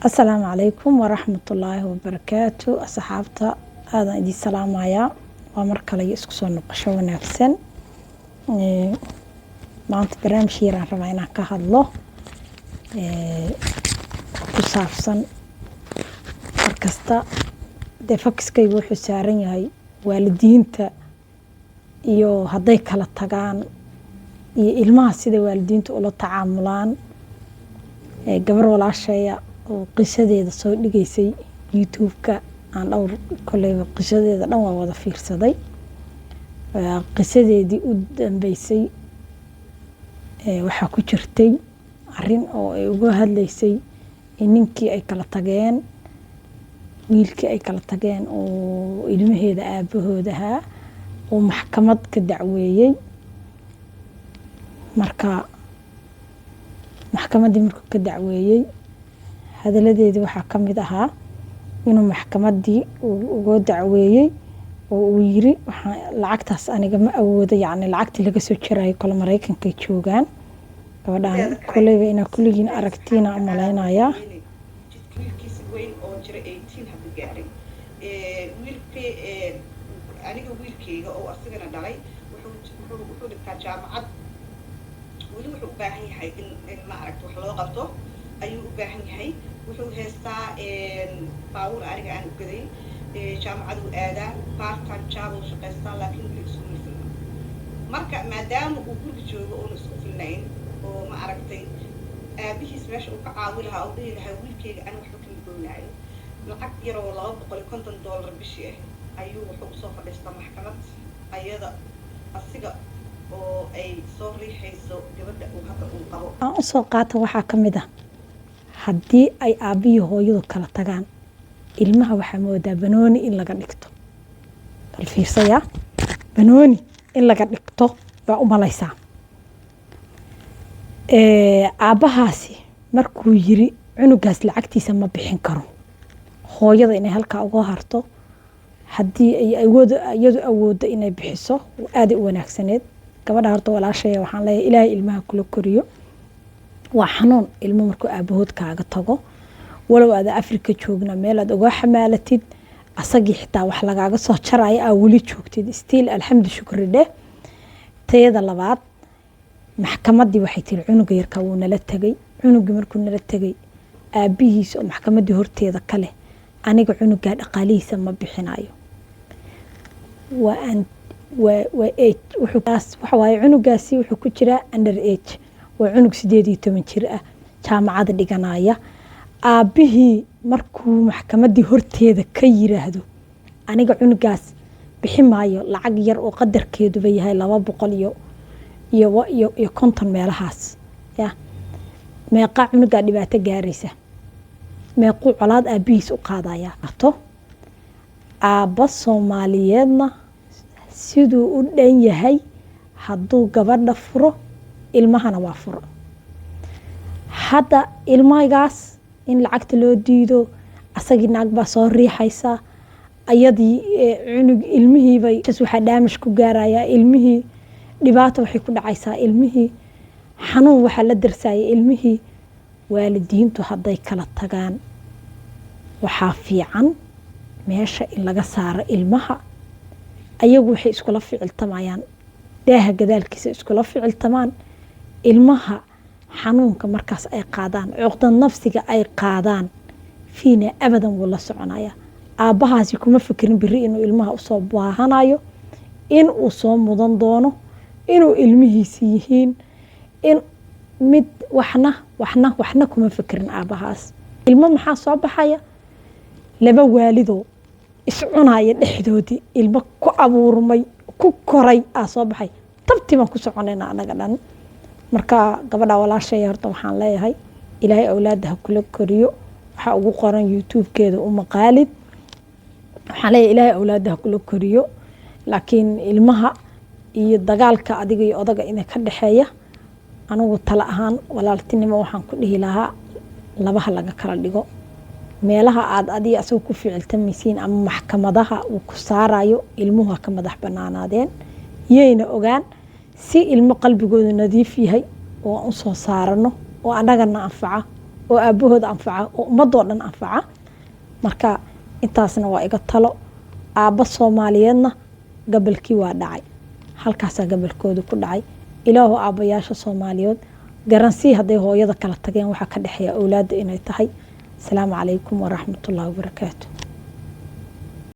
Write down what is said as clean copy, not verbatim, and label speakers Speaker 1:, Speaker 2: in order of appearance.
Speaker 1: السلام عليكم ورحمة الله وبركاته أصحابتا هذا إدي السلام عليا ومركا لي اسكسو نقشو ونفسن maanta barnaamij yaraan rabaa inaan ka hadlo ku saabsan markasta dee fokiskaygu wuxuu saaran yahay waalidiinta iyo hadday kala tagaan iyo ilmaha sida waalidiinta ula tacaamulaan gabar walaasheeya oo qisadeeda soo dhigaysay youtube-ka aan dhowr koleyba qisadeeda dhan waa wada fiirsaday qisadeedii u dambeysay waxaa ku jirtay arin oo ay uga hadlaysay in ninkii ay kala tageen wiilkii ay kala tageen oo ilmaheeda aabahoodahaa oo maxkamad ka dacweeyey marka maxkamaddii markuu ka dacweeyey hadaladeedii waxaa ka mid ahaa inuu maxkamaddii uga dacweeyey oo uu yiri waxaan lacagtaas aniga ma awoodo yacni lacagtii laga soo jarayay kole maraykankay joogaan gabadhaan koleyba inaa kulligiin aragtiina umalaynaya
Speaker 2: wiilkiisa weyn oo jira 18 hadda gaaray aniga wiilkayga oo asigana dhalay wuxuu dhigtaa jaamacad weli wuxuu u baahan yahay in ma aragto wax loo qabto ayuu u baahan yahay wuxuu haystaa baawur aniga aan u gaday jaamacaduu aadaa part-time job uu shaqaystaa laakiin weli isku filna marka maadaama uu guriga joogo oona isku filnayn oo ma aragtay aabihiis meesha uu ka caawi lahaa oo dhihi lahaa wiilkayga ani waxba kama goynaayo lacag yaroo $250 bishii ah ayuu wuxuu usoo fadhiistaa maxkamad ayada asiga oo ay soo riixayso gabadha uu hadda uu qabo
Speaker 1: aan usoo qaata waxaa ka mid ah haddii ay aabbiyo hooyadu kala tagaan ilmaha waxaa moodaa banooni in laga dhigto bal fiirsaya banooni in laga dhigto baa u malaysaa aabbahaasi markuu yiri cunugaas lacagtiisa ma bixin karo hooyada inay halkaa uga harto haddii ay iyadu awooddo inay bixiso aaday u wanaagsaneed gabadha horta walaashaya waxaan leeyahay ilaahay ilmaha kula koriyo waa xanuun ilmo markuu aabahood kaaga tago walow aada afrika joogna meel aad uga xamaalatid asagii xitaa wax lagaaga soo jaraya aa weli joogtid stiil alxamdu shukri dheh tayada labaad maxkamaddii waxay tiri cunuga yarka wuu nala tegay cunugii markuu nala tegay aabbihiisa oo maxkamaddii horteeda ka leh aniga cunugaa dhaqaalihiisa ma bixinayo waxa waaye cunugaasi wuxuu ku jiraa under age waa cunug 18 jir ah jaamacada dhiganaya aabbihii markuu maxkamaddii horteeda ka yiraahdo aniga cunugaas bixi maayo lacag yar oo qadarkeeduba yahay 200 iyo konton meelahaas ya meeqa cunugaa dhibaato gaaraysa meequu colaad aabbihiis u qaadaya ato aabba soomaaliyeedna siduu u dhan yahay hadduu gabadha furo ilmahana waa furo hadda ilmagaas in lacagta loo diido asagii naag baa soo riixaysa ayadii cunug ilmihiibay waxaa daamish ku gaarayaa ilmihii dhibaato waxay ku dhacaysaa ilmihii xanuun waxaa la darsayay ilmihii waalidiintu hadday kala tagaan waxaa fiican meesha in laga saaro ilmaha ayagu waxay iskula ficiltamayaan daaha gadaalkiisa iskula ficiltamaan ilmaha xanuunka markaas ay qaadaan cuqdad nafsiga ay qaadaan fiina abadan wuu la soconaya aabbahaasi kuma fikirin biri inuu ilmaha usoo baahanayo in uu soo mudan doono inuu ilmihiisi yihiin in mid waxna kuma fikirin aabbahaas ilmo maxaa soo baxaya laba waalidoo iscunaya dhexdoodii ilmo ku abuurmay ku koray aa soo baxay tabtii baan ku soconayna anaga dhan marka gabadha walaashaya horta waxaan leeyahay ilaahay awlaada ha kula koriyo waxaa ugu qoran youtube-keeda uma qaalid waxaan leeyahay ilaahay awlaada ha kula koriyo laakiin ilmaha iyo dagaalka adiga iyo odaga inay ka dhexeeya anigu tala ahaan walaaltinimo waxaan ku dhihi lahaa labaha laga kala dhigo meelaha aad adiga asagoo ku ficiltamaysiin ama maxkamadaha uu ku saarayo ilmuhu ka madax banaanaadeen yayna ogaan si ilmo qalbigooda nadiif yahay oo aan soo saarano oo anagana anfaca oo aabahooda anfaca oo ummadoo dhan anfaca. marka intaasna waa iga talo. aabba Soomaaliyeedna gabalkii waa dhacay, halkaasaa gabalkooda ku dhacay. ilaahu aabbayaasha Soomaaliyeed garansii hadday hooyada kala tageen waxaa ka dhexeeya awlaadda inay tahay. asalaamu calaykum waraxmatullaahi wabarakaatu.